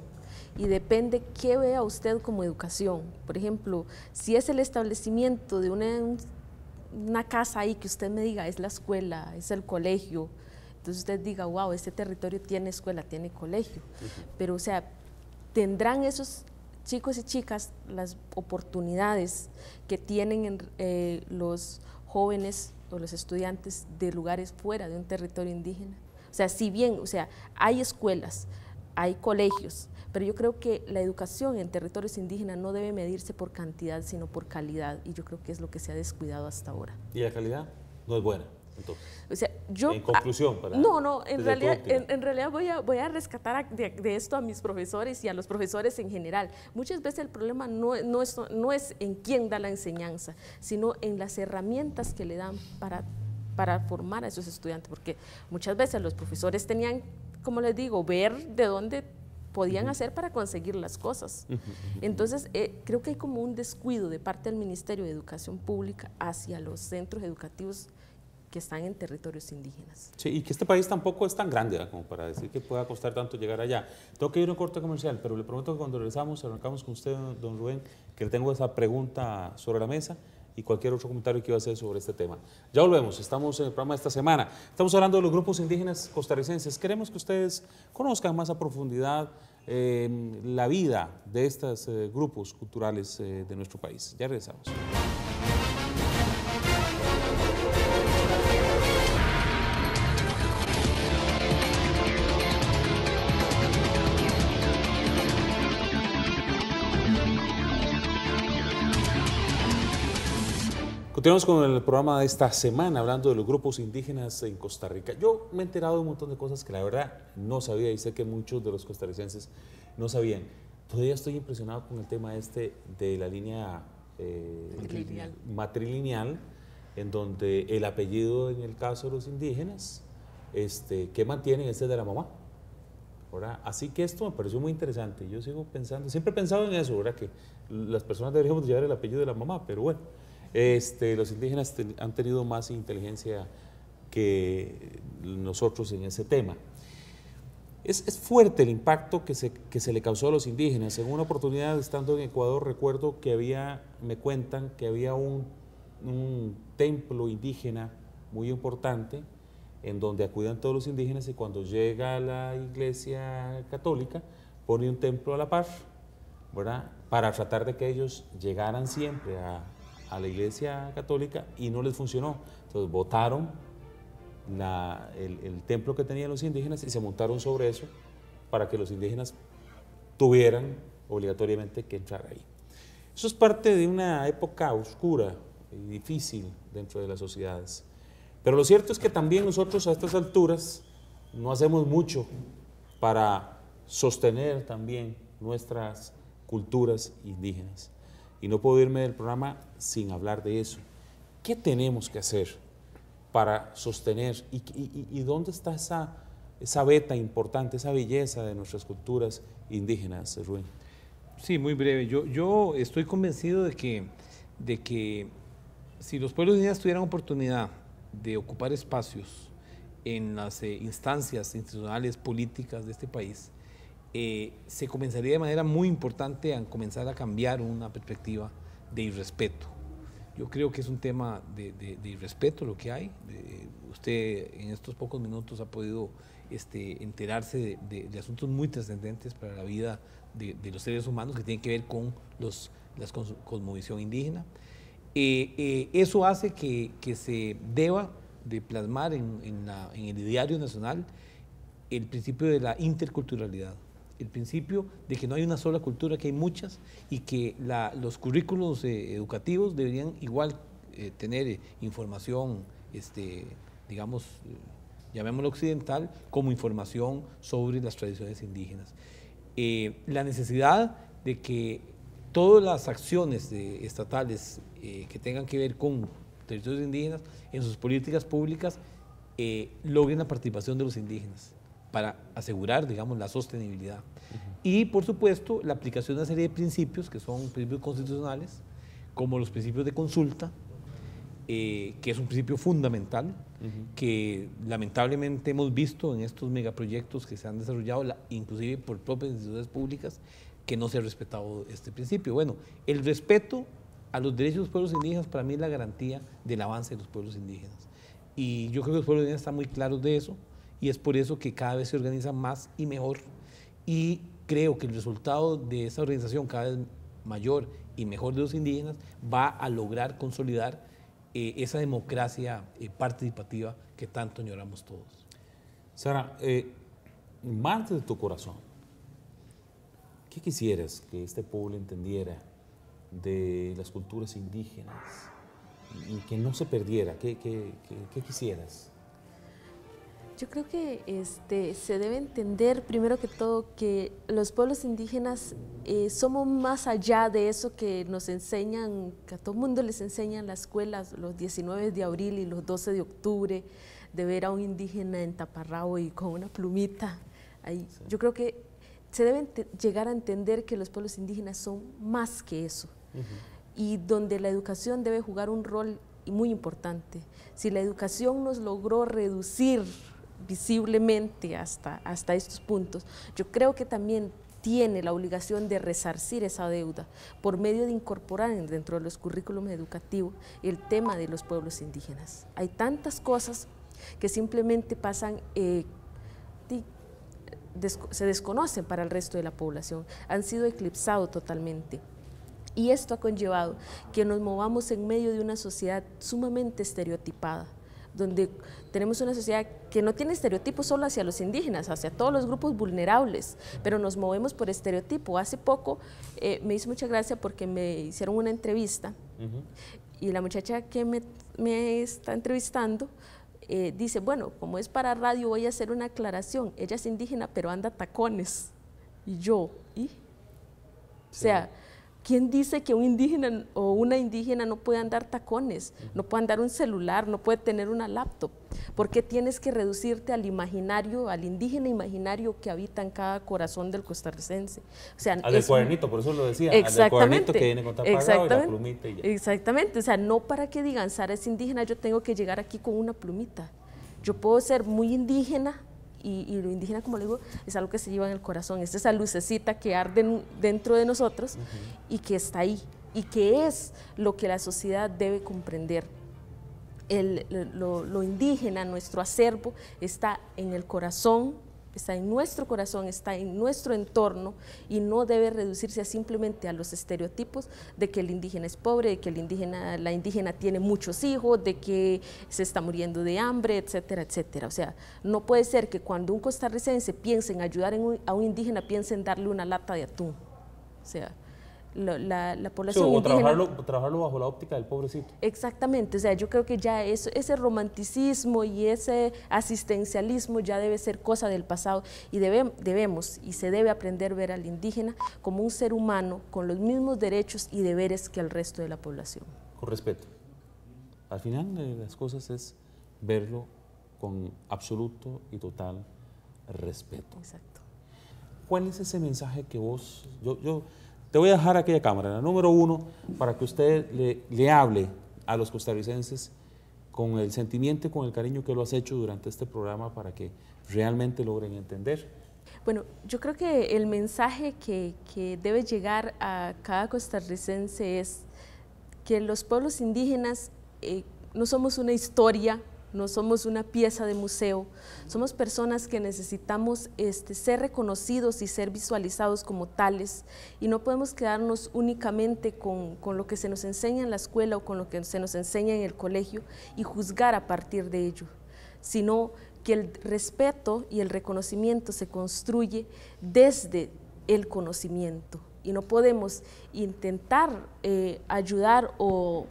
y depende qué vea usted como educación. Por ejemplo, si es el establecimiento de una casa ahí que usted me diga es la escuela, es el colegio, entonces usted diga, wow, este territorio tiene escuela, tiene colegio, pero o sea, tendrán esos chicos y chicas las oportunidades que tienen los jóvenes o los estudiantes de lugares fuera de un territorio indígena. O sea, si bien, o sea, hay escuelas, hay colegios, pero yo creo que la educación en territorios indígenas no debe medirse por cantidad, sino por calidad, y yo creo que es lo que se ha descuidado hasta ahora. ¿Y la calidad no es buena? Entonces, o sea, yo, en conclusión, en realidad voy a rescatar de esto a mis profesores y a los profesores en general. Muchas veces el problema no es en quién da la enseñanza, sino en las herramientas que le dan para formar a esos estudiantes, porque muchas veces los profesores tenían, como les digo, ver de dónde podían hacer para conseguir las cosas. Entonces, creo que hay como un descuido de parte del Ministerio de Educación Pública hacia los centros educativos que están en territorios indígenas. Sí, y que este país tampoco es tan grande, ¿verdad?, como para decir que pueda costar tanto llegar allá. Tengo que ir a un corte comercial, pero le prometo que cuando regresamos, arrancamos con usted, don Rubén, que le tengo esa pregunta sobre la mesa y cualquier otro comentario que iba a hacer sobre este tema. Ya volvemos, estamos en el programa de esta semana. Estamos hablando de los grupos indígenas costarricenses. Queremos que ustedes conozcan más a profundidad la vida de estos grupos culturales de nuestro país. Ya regresamos. Continuamos con el programa de esta semana hablando de los grupos indígenas en Costa Rica. Yo me he enterado de un montón de cosas que la verdad no sabía y sé que muchos de los costarricenses no sabían. Todavía estoy impresionado con el tema de la línea matrilineal, en donde el apellido en el caso de los indígenas que mantienen es el de la mamá, ¿verdad? Así que esto me pareció muy interesante. Yo sigo pensando, siempre he pensado en eso, ¿verdad?, que las personas deberíamos llevar el apellido de la mamá, pero bueno. Los indígenas han tenido más inteligencia que nosotros en ese tema. Es fuerte el impacto que se le causó a los indígenas. En una oportunidad, estando en Ecuador, recuerdo que me cuentan que había un templo indígena muy importante en donde acudían todos los indígenas, y cuando llega la Iglesia Católica pone un templo a la par, ¿verdad?, para tratar de que ellos llegaran siempre a la Iglesia Católica, y no les funcionó. Entonces botaron el templo que tenían los indígenas y se montaron sobre eso para que los indígenas tuvieran obligatoriamente que entrar ahí. Eso es parte de una época oscura y difícil dentro de las sociedades. Pero lo cierto es que también nosotros a estas alturas no hacemos mucho para sostener también nuestras culturas indígenas. Y no puedo irme del programa sin hablar de eso. ¿Qué tenemos que hacer para sostener y dónde está esa beta importante, esa belleza de nuestras culturas indígenas, Rubén? Sí, muy breve. Yo estoy convencido de que si los pueblos indígenas tuvieran oportunidad de ocupar espacios en las instancias institucionales, políticas de este país, se comenzaría de manera muy importante a comenzar a cambiar una perspectiva de irrespeto. Yo creo que es un tema de irrespeto lo que hay. Usted en estos pocos minutos ha podido enterarse de asuntos muy trascendentes para la vida de los seres humanos que tienen que ver con la cosmovisión indígena. Eso hace que se deba de plasmar en el ideario nacional el principio de la interculturalidad, el principio de que no hay una sola cultura, que hay muchas, y que los currículos educativos deberían igual tener información, digamos, llamémoslo occidental, como información sobre las tradiciones indígenas. La necesidad de que todas las acciones estatales que tengan que ver con territorios indígenas en sus políticas públicas logren la participación de los indígenas para asegurar, digamos, la sostenibilidad. Y, por supuesto, la aplicación de una serie de principios que son principios constitucionales, como los principios de consulta, que es un principio fundamental, que lamentablemente hemos visto en estos megaproyectos que se han desarrollado, inclusive por propias instituciones públicas, que no se ha respetado este principio. Bueno, el respeto a los derechos de los pueblos indígenas para mí es la garantía del avance de los pueblos indígenas. Y yo creo que los pueblos indígenas están muy claros de eso, y es por eso que cada vez se organizan más y mejor, y creo que el resultado de esa organización cada vez mayor y mejor de los indígenas va a lograr consolidar esa democracia participativa que tanto añoramos todos. Sara, más de tu corazón, ¿qué quisieras que este pueblo entendiera de las culturas indígenas y que no se perdiera? ¿Qué quisieras? Yo creo que se debe entender, primero que todo, que los pueblos indígenas somos más allá de eso que nos enseñan, que a todo el mundo les enseñan en las escuelas, los 19 de abril y los 12 de octubre, de ver a un indígena en taparrabo y con una plumita. Ahí. Sí. Yo creo que se debe llegar a entender que los pueblos indígenas son más que eso, y donde la educación debe jugar un rol muy importante. Si la educación nos logró reducir visiblemente hasta estos puntos, yo creo que también tiene la obligación de resarcir esa deuda por medio de incorporar dentro de los currículums educativos el tema de los pueblos indígenas. Hay tantas cosas que simplemente pasan, se desconocen para el resto de la población, han sido eclipsados totalmente. Y esto ha conllevado que nos movamos en medio de una sociedad sumamente estereotipada, donde tenemos una sociedad que no tiene estereotipos solo hacia los indígenas, hacia todos los grupos vulnerables, pero nos movemos por estereotipo. Hace poco me hizo mucha gracia porque me hicieron una entrevista y la muchacha que me está entrevistando dice, bueno, como es para radio voy a hacer una aclaración, ella es indígena pero anda tacones. Y yo, ¿y? Sí. O sea, ¿quién dice que un indígena o una indígena no puede andar tacones, no puede andar un celular, no puede tener una laptop? ¿Por qué tienes que reducirte al imaginario, al indígena imaginario que habita en cada corazón del costarricense? O sea, al del cuadernito, por eso lo decía, al del cuadernito que viene con taparrabo y la plumita y ya. Exactamente, o sea, no para que digan, Sara es indígena, yo tengo que llegar aquí con una plumita. Yo puedo ser muy indígena, y lo indígena, como le digo, es algo que se lleva en el corazón, es esa lucecita que arde dentro de nosotros y que está ahí, y que es lo que la sociedad debe comprender. Lo indígena, nuestro acervo, está en el corazón, está en nuestro corazón, está en nuestro entorno, y no debe reducirse simplemente a los estereotipos de que el indígena es pobre, de que la indígena tiene muchos hijos, de que se está muriendo de hambre, etcétera, etcétera. O sea, no puede ser que cuando un costarricense piense en ayudar a un indígena, piense en darle una lata de atún. O sea, la población indígena, o trabajarlo bajo la óptica del pobrecito. Exactamente, o sea, yo creo que ya ese romanticismo y ese asistencialismo ya debe ser cosa del pasado, y debemos y se debe aprender a ver al indígena como un ser humano con los mismos derechos y deberes que el resto de la población. Con respeto. Al final de las cosas es verlo con absoluto y total respeto. Exacto. ¿Cuál es ese mensaje que vos... Yo te voy a dejar aquella cámara, la número 1, para que usted le hable a los costarricenses con el sentimiento y con el cariño que lo has hecho durante este programa, para que realmente logren entender. Bueno, yo creo que el mensaje que debe llegar a cada costarricense es que los pueblos indígenas no somos una historia, no somos una pieza de museo, somos personas que necesitamos ser reconocidos y ser visualizados como tales, y no podemos quedarnos únicamente con lo que se nos enseña en la escuela o con lo que se nos enseña en el colegio y juzgar a partir de ello, sino que el respeto y el reconocimiento se construye desde el conocimiento, y no podemos intentar ayudar o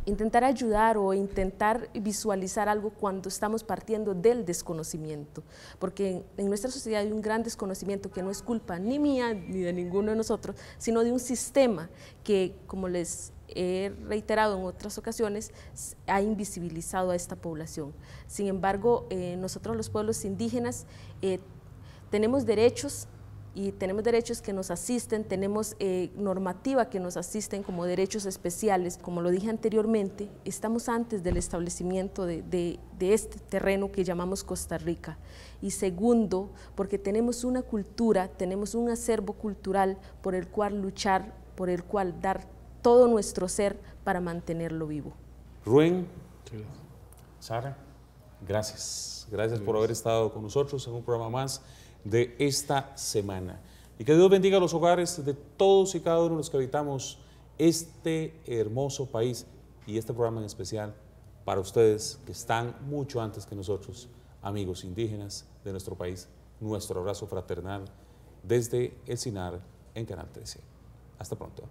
intentar visualizar algo cuando estamos partiendo del desconocimiento, porque en nuestra sociedad hay un gran desconocimiento que no es culpa ni mía ni de ninguno de nosotros, sino de un sistema que, como les he reiterado en otras ocasiones, ha invisibilizado a esta población. Sin embargo, nosotros los pueblos indígenas tenemos derechos, y tenemos derechos que nos asisten, tenemos normativa que nos asisten como derechos especiales. Como lo dije anteriormente, estamos antes del establecimiento de este terreno que llamamos Costa Rica. Y segundo, porque tenemos una cultura, tenemos un acervo cultural por el cual luchar, por el cual dar todo nuestro ser para mantenerlo vivo. Rubén, Sara, gracias. Gracias por haber estado con nosotros en un programa más de esta semana. Y que Dios bendiga los hogares de todos y cada uno de los que habitamos este hermoso país, y este programa en especial para ustedes que están mucho antes que nosotros, amigos indígenas de nuestro país. Nuestro abrazo fraternal desde el CINAR en Canal 13. Hasta pronto.